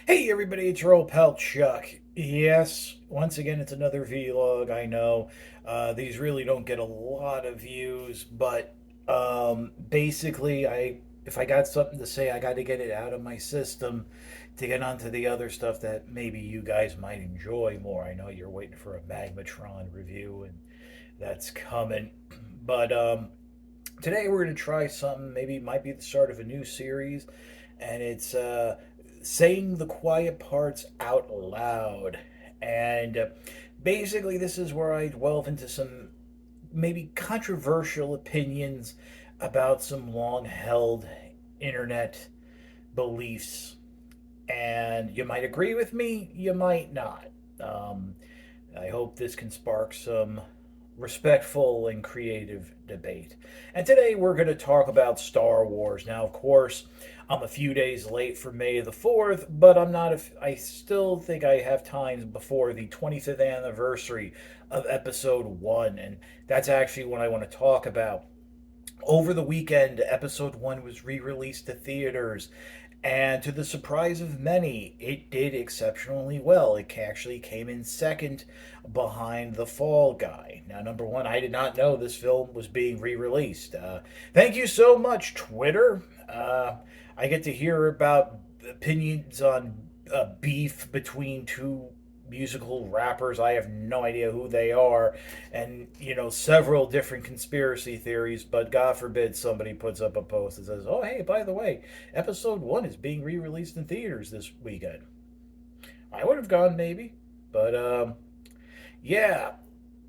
Hey everybody, it's your old pal Chuck. Yes, once again, it's another vlog. I know these really don't get a lot of views, but basically, if I got something to say, I got to get it out of my system to get onto the other stuff that maybe you guys might enjoy more. I know you're waiting for a Magmatron review, and that's coming. But today we're going to try something. Maybe it might be the start of a new series, and it's saying the quiet parts out loud. And basically, this is where I delve into some maybe controversial opinions about some long held internet beliefs. And you might agree with me, you might not. Um, I hope this can spark some respectful and creative debate. And today we're going to talk about Star Wars. Now, of course, I'm a few days late for May the 4th, but I'm not. I still think I have time before the 25th anniversary of Episode 1, and that's actually what I want to talk about. Over the weekend, Episode 1 was re released to theaters, and to the surprise of many, it did exceptionally well. It actually came in second behind The Fall Guy. Now, number one, I did not know this film was being re released. Thank you so much, Twitter. I get to hear about opinions on beef between two musical rappers. I have no idea who they are, and several different conspiracy theories. But God forbid somebody puts up a post that says, "Oh, hey, by the way, Episode 1 is being re-released in theaters this weekend." I would have gone maybe, but yeah.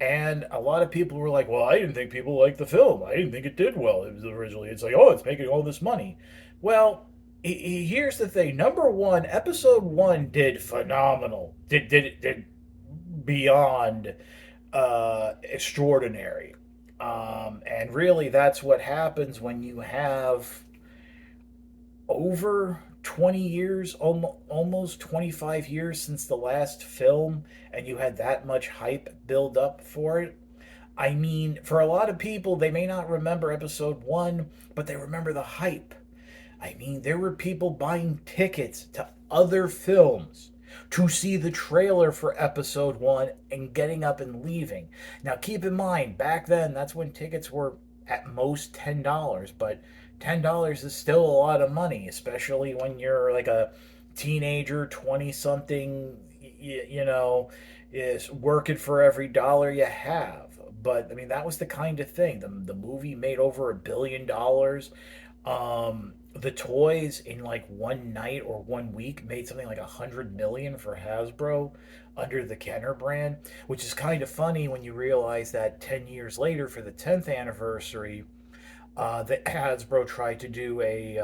And a lot of people were like, "Well, I didn't think people liked the film. I didn't think it did well. It was originally. It's like, oh, it's making all this money." Well, here's the thing. Number one, Episode 1 did phenomenal. Did beyond extraordinary. And really, that's what happens when you have over 20 years, almost 25 years since the last film, and you had that much hype build up for it. I mean, for a lot of people, they may not remember Episode 1, but they remember the hype. I mean, there were people buying tickets to other films to see the trailer for Episode 1 and getting up and leaving. Now, keep in mind, back then, that's when tickets were at most $10, but $10 is still a lot of money, especially when you're like a teenager, 20 something, is working for every dollar you have. But I mean, that was the kind of thing. The movie made over $1 billion. The toys in like one night or one week made something like 100 million for Hasbro under the Kenner brand, which is kind of funny when you realize that 10 years later, for the 10th anniversary, that Hasbro tried to do a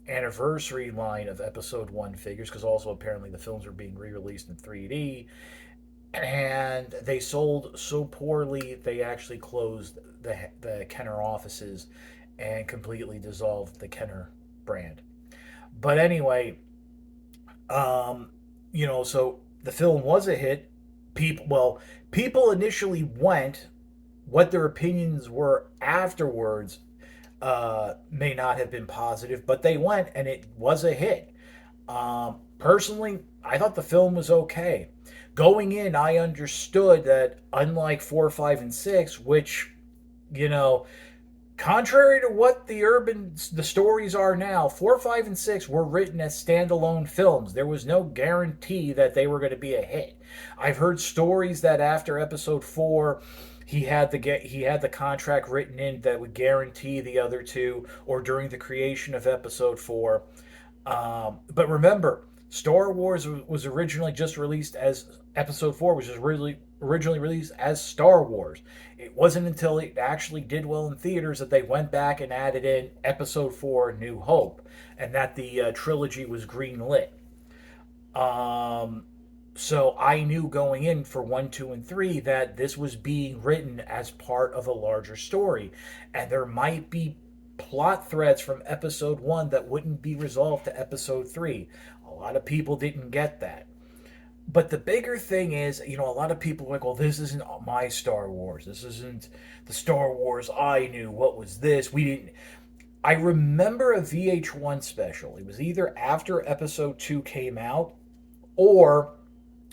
anniversary line of Episode 1 figures, because also apparently the films were being re-released in 3D, and they sold so poorly they actually closed the Kenner offices and completely dissolved the Kenner brand. But anyway, um, so the film was a hit. People initially went. What their opinions were afterwards may not have been positive, but they went and it was a hit. Personally, I thought the film was okay. Going in, I understood that unlike 4, 5, and 6, which, you know, contrary to what the stories are now, 4, 5, and 6 were written as standalone films. There was no guarantee that they were going to be a hit. I've heard stories that after Episode 4, he had the contract written in that would guarantee the other two, or during the creation of Episode 4. But remember, Star Wars was originally just released as Episode 4, which was originally released as Star Wars. It wasn't until it actually did well in theaters that they went back and added in Episode 4, New Hope, and that the trilogy was greenlit. Um, so I knew going in for 1, 2, and 3 that this was being written as part of a larger story. And there might be plot threads from Episode 1 that wouldn't be resolved to Episode 3. A lot of people didn't get that. But the bigger thing is, a lot of people are like, well, this isn't my Star Wars. This isn't the Star Wars I knew. What was this? We didn't. I remember a VH1 special. It was either after Episode 2 came out or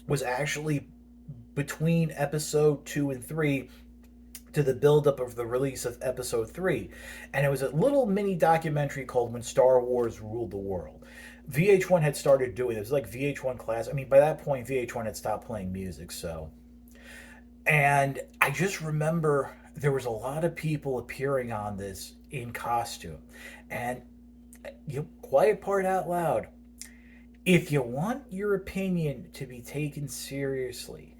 was actually between episode 2 and 3 to the buildup of the release of episode 3. And it was a little mini documentary called When Star Wars Ruled the World. VH1 had started doing it. It was like VH1 class. I mean, by that point, VH1 had stopped playing music. So, and I just remember there was a lot of people appearing on this in costume. And quiet part out loud. If you want your opinion to be taken seriously,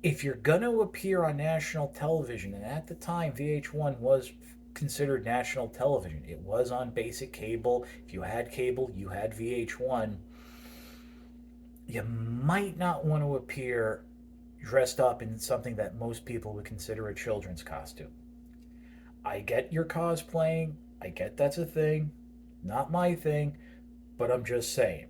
if you're going to appear on national television, and at the time VH1 was considered national television, it was on basic cable. If you had cable, you had VH1. You might not want to appear dressed up in something that most people would consider a children's costume. I get your cosplaying, I get that's a thing, not my thing, but I'm just saying.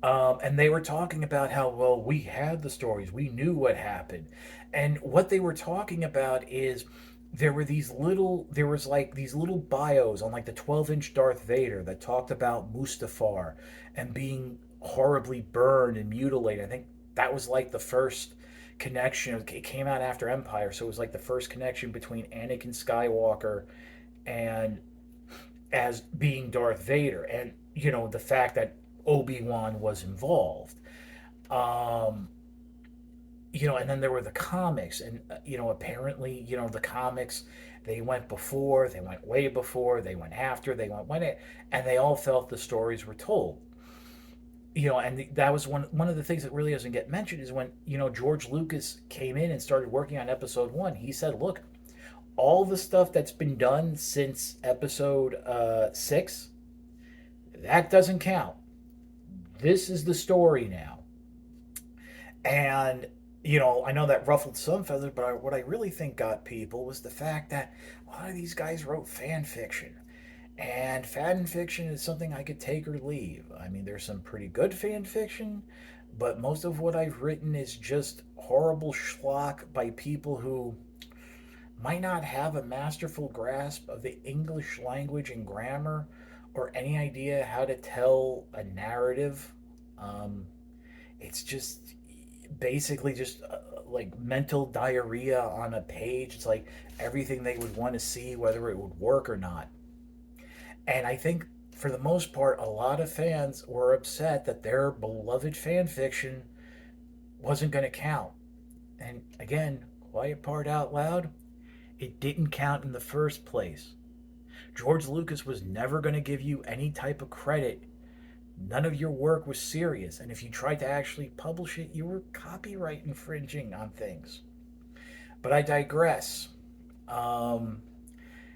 And they were talking about how, well, we had the stories, we knew what happened. And what they were talking about is there was like these little bios on like the 12-inch Darth Vader that talked about Mustafar and being horribly burned and mutilated. I think that was like the first connection. It came out after Empire, so it was like the first connection between Anakin Skywalker and as being Darth Vader, and the fact that Obi-Wan was involved. Um, and then there were the comics, and apparently, the comics, they went before, they went way before, they went after, they went when it, and they all felt the stories were told. And that was one of the things that really doesn't get mentioned is when George Lucas came in and started working on Episode 1. He said, "Look, all the stuff that's been done since Episode 6, that doesn't count. This is the story now." And I know that ruffled some feathers, but what I really think got people was the fact that a lot of these guys wrote fan fiction. And fan fiction is something I could take or leave. I mean, there's some pretty good fan fiction, but most of what I've written is just horrible schlock by people who might not have a masterful grasp of the English language and grammar or any idea how to tell a narrative. Um, it's just basically just like mental diarrhea on a page. It's like everything they would want to see, whether it would work or not. And I think for the most part, a lot of fans were upset that their beloved fan fiction wasn't going to count. And again, quiet part out loud, it didn't count in the first place. George Lucas was never going to give you any type of credit. None of your work was serious, and if you tried to actually publish it, you were copyright infringing on things. But I digress. Um,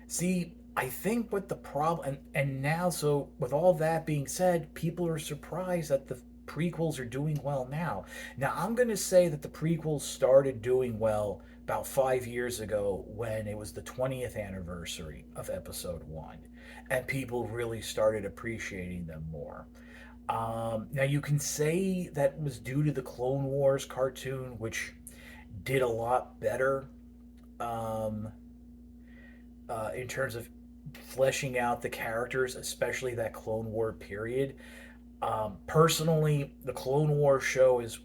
See, I think what the problem, and now, so with all that being said, people are surprised that the prequels are doing well now. Now, I'm going to say that the prequels started doing well about 5 years ago when it was the 20th anniversary of Episode 1, and people really started appreciating them more. Now, you can say that was due to the Clone Wars cartoon, which did a lot better. Um, in terms of fleshing out the characters, especially that Clone War period. Personally, the Clone War show is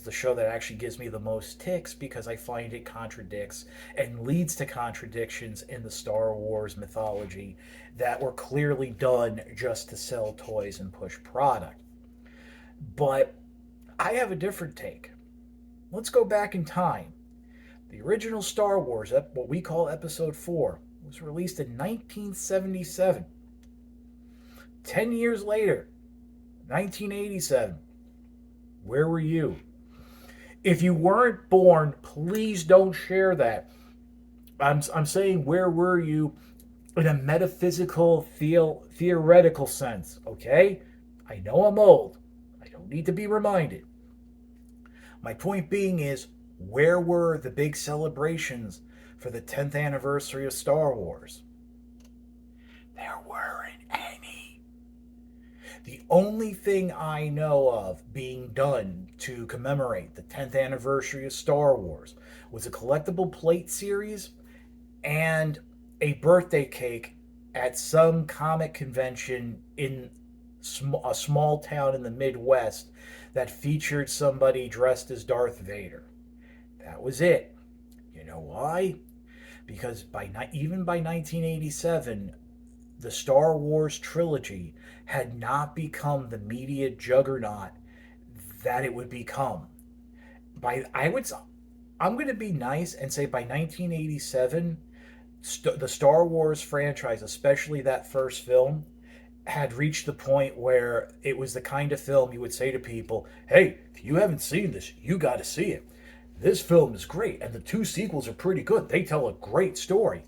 the show that actually gives me the most ticks because I find it contradicts and leads to contradictions in the Star Wars mythology that were clearly done just to sell toys and push product. But I have a different take. Let's go back in time. The original Star Wars, what we call Episode 4, was released in 1977. 10 years later, 1987. Where were you? If you weren't born, please don't share that. I'm saying, where were you in a metaphysical, theoretical sense, okay? I know I'm old. I don't need to be reminded. My point being is, where were the big celebrations for the 10th anniversary of Star Wars? There weren't any. The only thing I know of being done to commemorate the 10th anniversary of Star Wars was a collectible plate series and a birthday cake at some comic convention in a small town in the Midwest that featured somebody dressed as Darth Vader. That was it. You know why? Because even by 1987, the Star Wars trilogy had not become the media juggernaut that it would become. By I would I'm going to be nice and say by 1987, the Star Wars franchise, especially that first film, had reached the point where it was the kind of film you would say to people, "Hey, if you haven't seen this, you got to see it. This film is great, and the two sequels are pretty good. They tell a great story."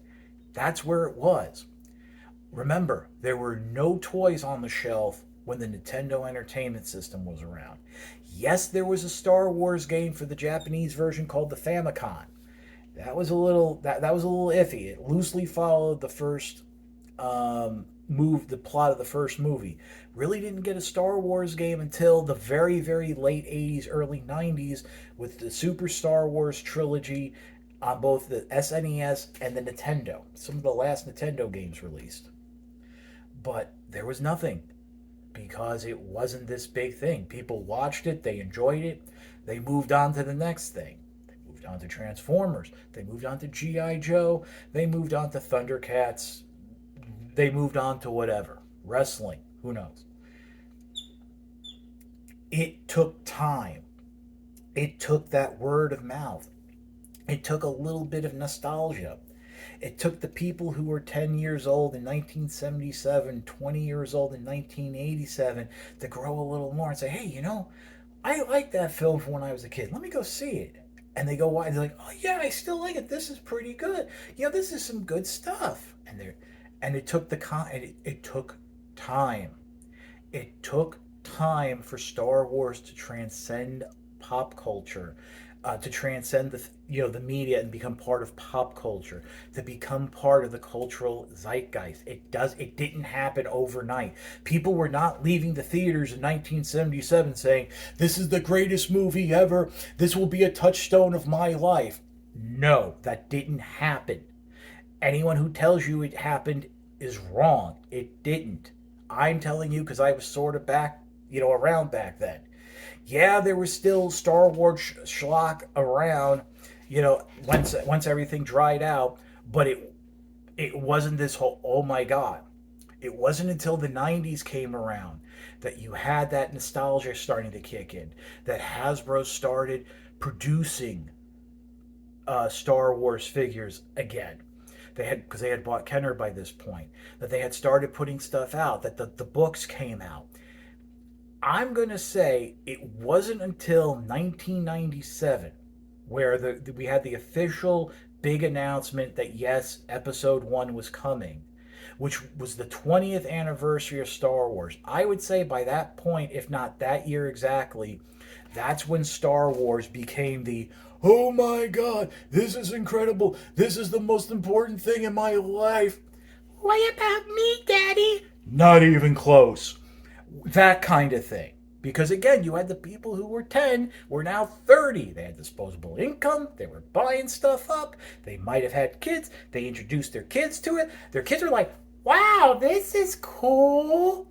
That's where it was. Remember, there were no toys on the shelf when the Nintendo Entertainment System was around. Yes, there was a Star Wars game for the Japanese version called the Famicom. That was a little iffy. It loosely followed the first the plot of the first movie. Really didn't get a Star Wars game until the very late 80s, early 90s with the Super Star Wars trilogy on both the SNES and the Nintendo. Some of the last Nintendo games released. But there was nothing because it wasn't this big thing. People watched it, they enjoyed it, they moved on to the next thing. They moved on to Transformers, they moved on to G.I. Joe, they moved on to Thundercats, they moved on to whatever. Wrestling, who knows? It took time. It took that word of mouth. It took a little bit of nostalgia. It took the people who were 10 years old in 1977, 20 years old in 1987 to grow a little more and say, hey, I like that film from when I was a kid. Let me go see it. And they go, why? They're like, oh, yeah, I still like it. This is pretty good. This is some good stuff. And it took it took time. It took time for Star Wars to transcend pop culture, to transcend the media and become part of pop culture, to become part of the cultural zeitgeist. It didn't happen overnight. People were not leaving the theaters in 1977 saying, "This is the greatest movie ever. This will be a touchstone of my life." No, that didn't happen. Anyone who tells you it happened is wrong. It didn't. I'm telling you because I was sort of around back then. Yeah, there was still Star Wars schlock around, once everything dried out, but it wasn't this whole, oh my God. It wasn't until the 90s came around that you had that nostalgia starting to kick in, that Hasbro started producing Star Wars figures again. Because they had bought Kenner by this point, that they had started putting stuff out, that the books came out. I'm going to say it wasn't until 1997 where we had the official big announcement that yes, episode 1 was coming, which was the 20th anniversary of Star Wars. I would say by that point, if not that year exactly, that's when Star Wars became the, oh my God, this is incredible. This is the most important thing in my life. What about me, Daddy? Not even close. That kind of thing. Because again, you had the people who were 10 were now 30. They had disposable income. They were buying stuff up. They might have had kids. They introduced their kids to it. Their kids were like, wow, this is cool.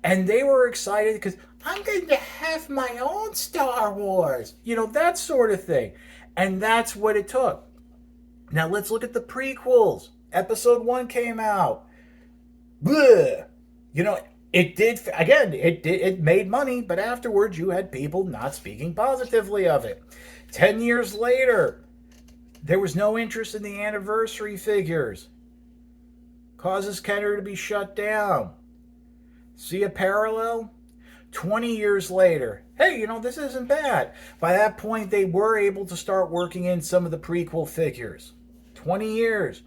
And they were excited because I'm going to have my own Star Wars. That sort of thing. And that's what it took. Now let's look at the prequels. Episode 1 came out. Bleh. It made money, but afterwards you had people not speaking positively of it. 10 years later, there was no interest in the anniversary figures. Causes Kenner to be shut down. See a parallel? 20 years later, hey, this isn't bad. By that point, they were able to start working in some of the prequel figures. 20 years.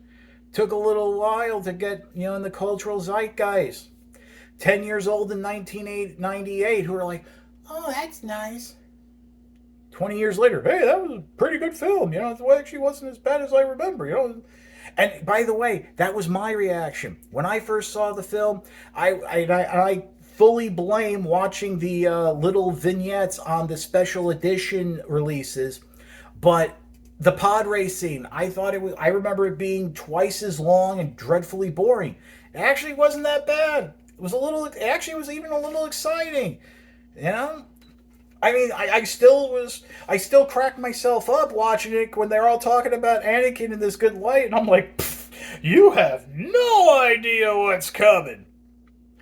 Took a little while to get, in the cultural zeitgeist. 10 years old in 1998 who are like, oh, that's nice. 20 years later, hey, that was a pretty good film. It actually wasn't as bad as I remember. And by the way, that was my reaction. When I first saw the film, I fully blame watching the little vignettes on the special edition releases. But the pod race scene, I remember it being twice as long and dreadfully boring. It actually wasn't that bad. It was a little, actually, it was even a little exciting. You know, I mean, I still cracked myself up watching it when they're all talking about Anakin in this good light, and I'm like, you have no idea what's coming.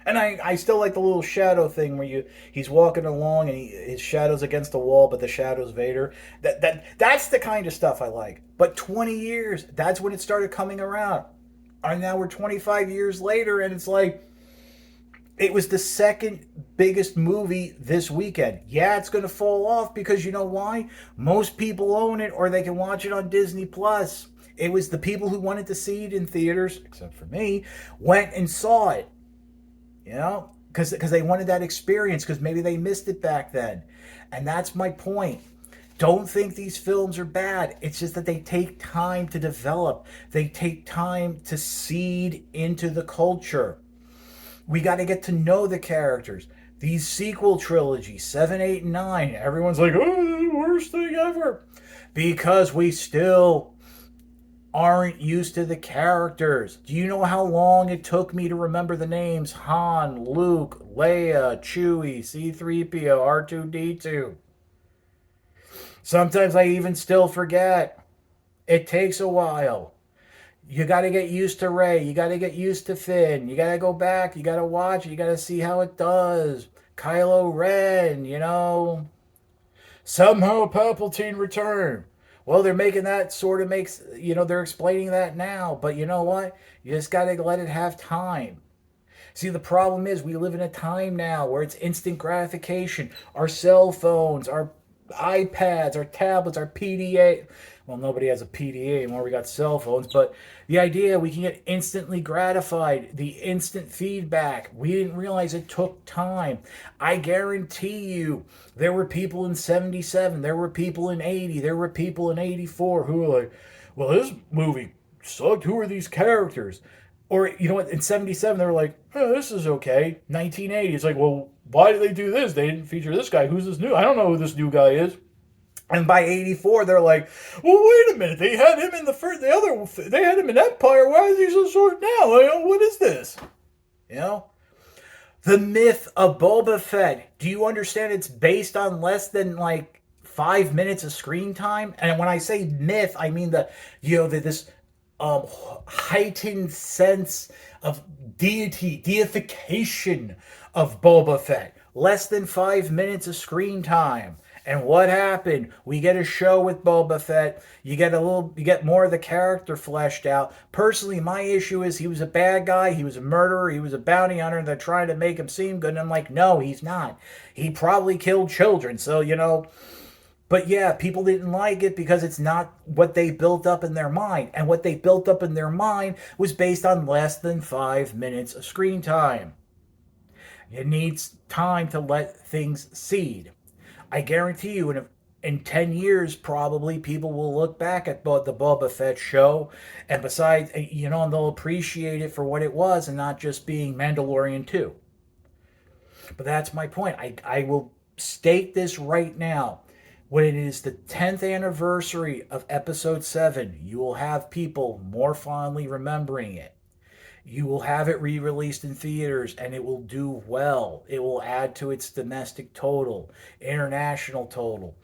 And I still like the little shadow thing where he's walking along and his shadow's against the wall, but the shadow's Vader. That's the kind of stuff I like. But 20 years, that's when it started coming around. And now we're 25 years later, and it's like it was the second biggest movie this weekend. Yeah, it's going to fall off because you know why? Most people own it or they can watch it on Disney Plus. It was the people who wanted to see it in theaters, except for me, went and saw it. You know, because they wanted that experience because maybe they missed it back then. And that's my point. Don't think these films are bad. It's just that they take time to develop. They take time to seed into the culture. We got to get to know the characters. These sequel trilogies, 7, 8, and 9, everyone's like, oh, the worst thing ever. Because we still aren't used to the characters. Do you know how long it took me to remember the names Han, Luke, Leia, Chewie, C3PO, R2D2? Sometimes I even still forget. It takes a while. You got to get used to Rey. You got to get used to Finn. You got to go back. You got to watch it. You got to see how it does. Kylo Ren, you know. Somehow Palpatine returned. Well, they're making that sort of makes, they're explaining that now. But you know what? You just got to let it have time. See, the problem is we live in a time now where it's instant gratification. Our cell phones, our iPads, our tablets, our PDA. Well, nobody has a PDA anymore. We got cell phones. But the idea we can get instantly gratified, the instant feedback. We didn't realize it took time. I guarantee you there were people in 77, there were people in 80, there were people in 84 who were like, well, this movie sucked. Who are these characters? Or, you know what, in 77, they were like, oh, this is okay. 1980, it's like, well, why did they do this? They didn't feature this guy. Who's this new? I don't know who this new guy is. And by 84, they're like, well, wait a minute. They had him in they had him in Empire. Why is he so short now? What is this? You know? The myth of Boba Fett. Do you understand it's based on less than like 5 minutes of screen time? And when I say myth, I mean this heightened sense of deification of Boba Fett. Less than 5 minutes of screen time. And what happened? We get a show with Boba Fett. You get more of the character fleshed out. Personally, my issue is he was a bad guy. He was a murderer. He was a bounty hunter. And they're trying to make him seem good. And I'm like, no, he's not. He probably killed children. So, but yeah, people didn't like it because it's not what they built up in their mind. And what they built up in their mind was based on less than 5 minutes of screen time. It needs time to let things seed. I guarantee you, in 10 years, probably people will look back at the Boba Fett show, and besides, and they'll appreciate it for what it was and not just being Mandalorian 2. But that's my point. I will state this right now. When it is the 10th anniversary of Episode 7, you will have people more fondly remembering it. You will have it re-released in theaters and it will do well. It will add to its domestic total, international total.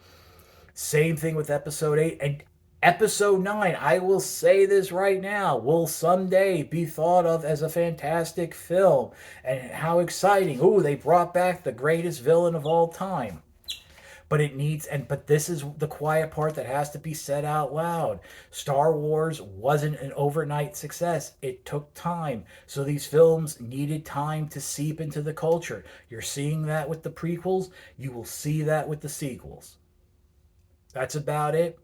Same thing with Episode 8. And Episode 9, I will say this right now, will someday be thought of as a fantastic film. And how exciting. Ooh, they brought back the greatest villain of all time. But this is the quiet part that has to be said out loud. Star Wars wasn't an overnight success. It took time. So these films needed time to seep into the culture. You're seeing that with the prequels. You will see that with the sequels. That's about it.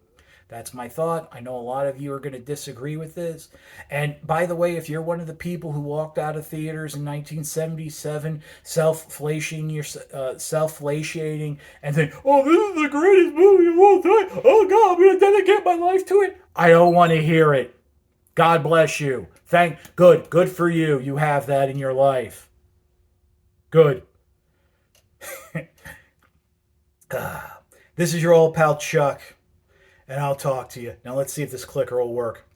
That's my thought. I know a lot of you are going to disagree with this. And by the way, if you're one of the people who walked out of theaters in 1977 self-flagelating and saying, oh, this is the greatest movie of all time. Oh, God, I'm going to dedicate my life to it. I don't want to hear it. God bless you. Good for you. You have that in your life. Good. This is your old pal Chuck. And I'll talk to you. Now let's see if this clicker will work.